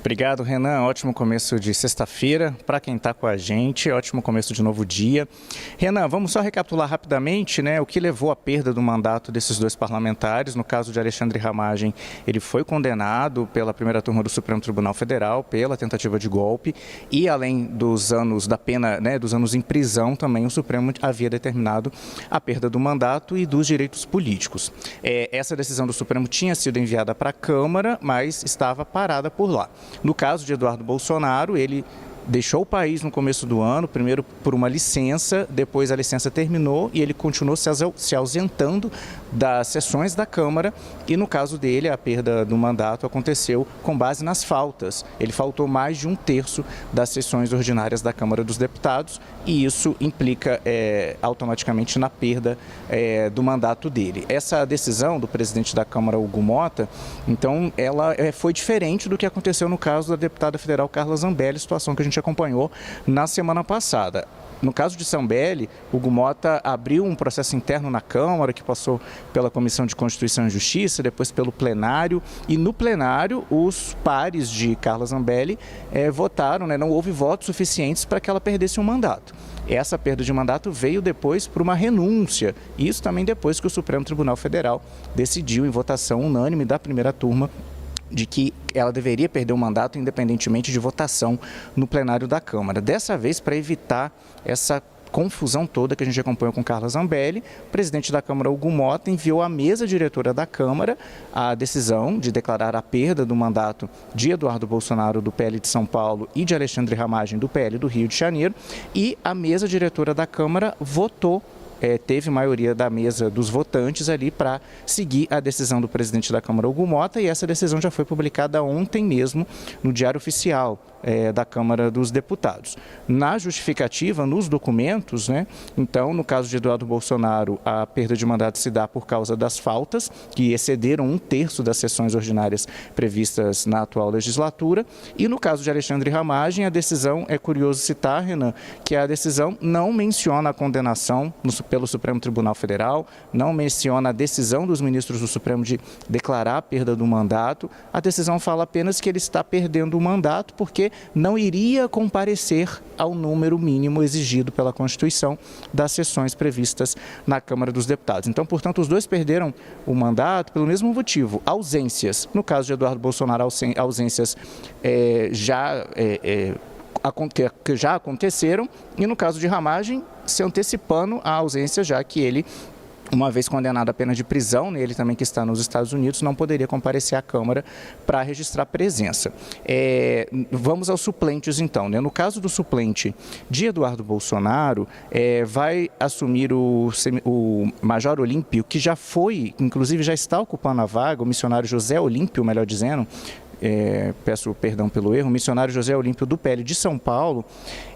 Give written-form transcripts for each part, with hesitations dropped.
Obrigado, Renan. Ótimo começo de sexta-feira. Para quem está com a gente, ótimo começo de novo dia. Renan, vamos só recapitular rapidamente, o que levou à perda do mandato desses dois parlamentares. No caso de Alexandre Ramagem, ele foi condenado pela primeira turma do Supremo Tribunal Federal pela tentativa de golpe e, além dos anos da pena, dos anos em prisão, também o Supremo havia determinado a perda do mandato e dos direitos políticos. Essa decisão do Supremo tinha sido enviada para a Câmara, mas estava parada por lá. No caso de Eduardo Bolsonaro, ele deixou o país no começo do ano, primeiro por uma licença, depois a licença terminou e ele continuou se ausentando das sessões da Câmara e, no caso dele, a perda do mandato aconteceu com base nas faltas. Ele faltou mais de 1/3 das sessões ordinárias da Câmara dos Deputados e isso implica automaticamente na perda do mandato dele. Essa decisão do presidente da Câmara, Hugo Motta, então, ela foi diferente do que aconteceu no caso da deputada federal Carla Zambelli, situação que a gente acompanhou na semana passada. No caso de Zambelli, Hugo Motta abriu um processo interno na Câmara que passou pela Comissão de Constituição e Justiça, depois pelo plenário, e no plenário os pares de Carla Zambelli votaram, não houve votos suficientes para que ela perdesse um mandato. Essa perda de mandato veio depois por uma renúncia, isso também depois que o Supremo Tribunal Federal decidiu em votação unânime da primeira turma de que ela deveria perder o mandato independentemente de votação no plenário da Câmara. Dessa vez, para evitar essa confusão toda que a gente acompanhou com Carla Zambelli, o presidente da Câmara, Hugo Motta, enviou à mesa diretora da Câmara a decisão de declarar a perda do mandato de Eduardo Bolsonaro, do PL de São Paulo, e de Alexandre Ramagem, do PL do Rio de Janeiro, e a mesa diretora da Câmara votou. Teve maioria da mesa dos votantes ali para seguir a decisão do presidente da Câmara, Hugo Motta, e essa decisão já foi publicada ontem mesmo no Diário Oficial da Câmara dos Deputados. Na justificativa, nos documentos, então, no caso de Eduardo Bolsonaro, a perda de mandato se dá por causa das faltas, que excederam 1/3 das sessões ordinárias previstas na atual legislatura, e no caso de Alexandre Ramagem, a decisão, é curioso citar, Renan, que a decisão não menciona a condenação pelo Supremo Tribunal Federal, não menciona a decisão dos ministros do Supremo de declarar a perda do mandato. A decisão fala apenas que ele está perdendo o mandato porque não iria comparecer ao número mínimo exigido pela Constituição das sessões previstas na Câmara dos Deputados. Então, portanto, os dois perderam o mandato pelo mesmo motivo, ausências. No caso de Eduardo Bolsonaro, ausências que já aconteceram, e no caso de Ramagem, se antecipando a ausência, já que ele, uma vez condenado à pena de prisão, ele também que está nos Estados Unidos, não poderia comparecer à Câmara para registrar presença. Vamos aos suplentes então. No caso do suplente de Eduardo Bolsonaro, vai assumir o Major Olímpio, que já foi, inclusive já está ocupando a vaga, o missionário José Olímpio, melhor dizendo, peço perdão pelo erro, o missionário José Olímpio do PL de São Paulo,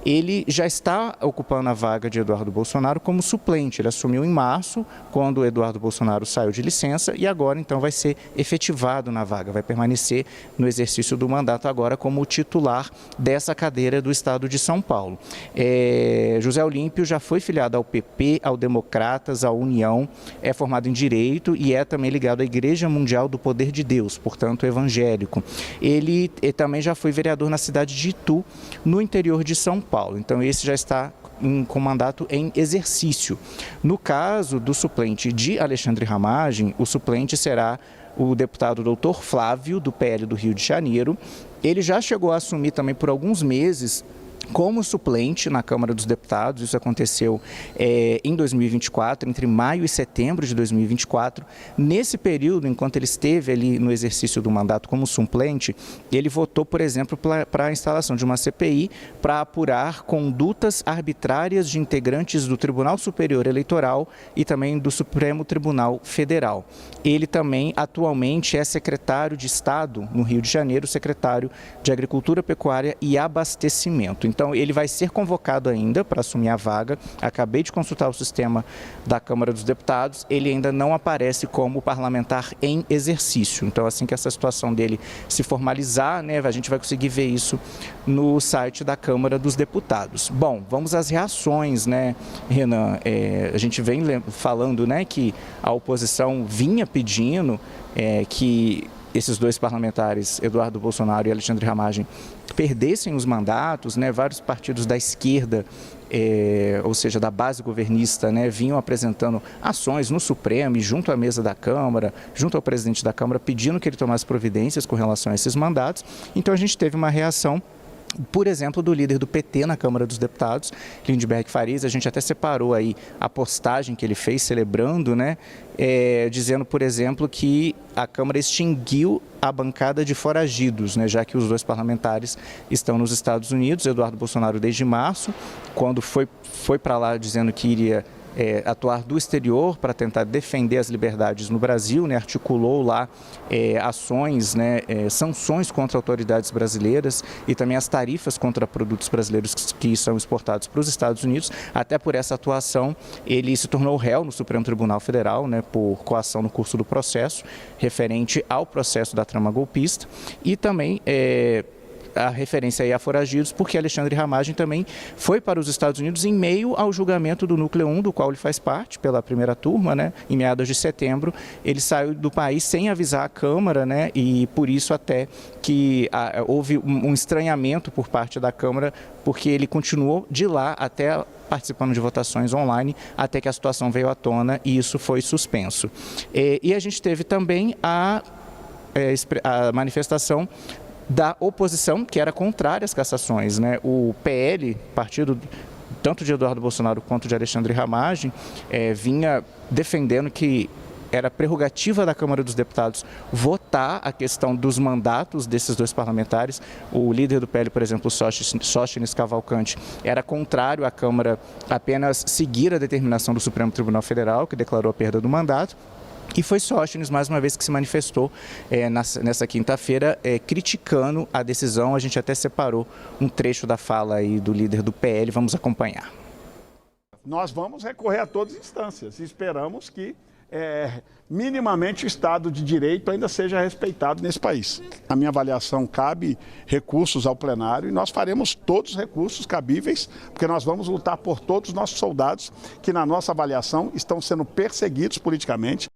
ele já está ocupando a vaga de Eduardo Bolsonaro como suplente. Ele assumiu em março, quando o Eduardo Bolsonaro saiu de licença, e agora então vai ser efetivado na vaga, vai permanecer no exercício do mandato agora como titular dessa cadeira do estado de São Paulo. José Olímpio já foi filiado ao PP, ao Democratas, à União, é formado em Direito e é também ligado à Igreja Mundial do Poder de Deus, portanto evangélico. Ele também já foi vereador na cidade de Itu, no interior de São Paulo. Então, esse já está com mandato em exercício. No caso do suplente de Alexandre Ramagem, o suplente será o deputado Dr. Flávio, do PL do Rio de Janeiro. Ele já chegou a assumir também por alguns meses como suplente na Câmara dos Deputados. Isso aconteceu em 2024, entre maio e setembro de 2024. Nesse período, enquanto ele esteve ali no exercício do mandato como suplente, ele votou, por exemplo, para a instalação de uma CPI para apurar condutas arbitrárias de integrantes do Tribunal Superior Eleitoral e também do Supremo Tribunal Federal. Ele também, atualmente, é secretário de Estado no Rio de Janeiro, secretário de Agricultura, Pecuária e Abastecimento. Então, ele vai ser convocado ainda para assumir a vaga. Acabei de consultar o sistema da Câmara dos Deputados, ele ainda não aparece como parlamentar em exercício. Então, assim que essa situação dele se formalizar, a gente vai conseguir ver isso no site da Câmara dos Deputados. Bom, vamos às reações, Renan? A gente vem falando, que a oposição vinha pedindo que esses dois parlamentares, Eduardo Bolsonaro e Alexandre Ramagem, perdessem os mandatos, né, vários partidos da esquerda, ou seja, da base governista, né, vinham apresentando ações no Supremo e junto à mesa da Câmara, junto ao presidente da Câmara, pedindo que ele tomasse providências com relação a esses mandatos. Então a gente teve uma reação, por exemplo, do líder do PT na Câmara dos Deputados, Lindenberg Farias. A gente até separou aí a postagem que ele fez celebrando, né, dizendo, por exemplo, que a Câmara extinguiu a bancada de foragidos, né, já que os dois parlamentares estão nos Estados Unidos. Eduardo Bolsonaro desde março, quando foi para lá dizendo que iria atuar do exterior para tentar defender as liberdades no Brasil, né, articulou lá ações, né, sanções contra autoridades brasileiras e também as tarifas contra produtos brasileiros que são exportados para os Estados Unidos. Até por essa atuação, ele se tornou réu no Supremo Tribunal Federal, né, por coação no curso do processo, referente ao processo da trama golpista, e também a referência aí a foragidos, porque Alexandre Ramagem também foi para os Estados Unidos em meio ao julgamento do Núcleo 1, do qual ele faz parte, pela primeira turma, né, em meados de setembro. Ele saiu do país sem avisar a Câmara, né, e por isso até que houve um estranhamento por parte da Câmara, porque ele continuou de lá até participando de votações online, até que a situação veio à tona e isso foi suspenso. E a gente teve também a manifestação da oposição, que era contrária às cassações, né? O PL, partido tanto de Eduardo Bolsonaro quanto de Alexandre Ramagem, vinha defendendo que era prerrogativa da Câmara dos Deputados votar a questão dos mandatos desses dois parlamentares. O líder do PL, por exemplo, Sóstenes Cavalcante, era contrário à Câmara apenas seguir a determinação do Supremo Tribunal Federal, que declarou a perda do mandato. E foi Sóstenes, mais uma vez, que se manifestou nessa quinta-feira, criticando a decisão. A gente até separou um trecho da fala aí do líder do PL, vamos acompanhar. Nós vamos recorrer a todas as instâncias e esperamos que minimamente o Estado de Direito ainda seja respeitado nesse país. Na minha avaliação, cabe recursos ao plenário e nós faremos todos os recursos cabíveis, porque nós vamos lutar por todos os nossos soldados que, na nossa avaliação, estão sendo perseguidos politicamente.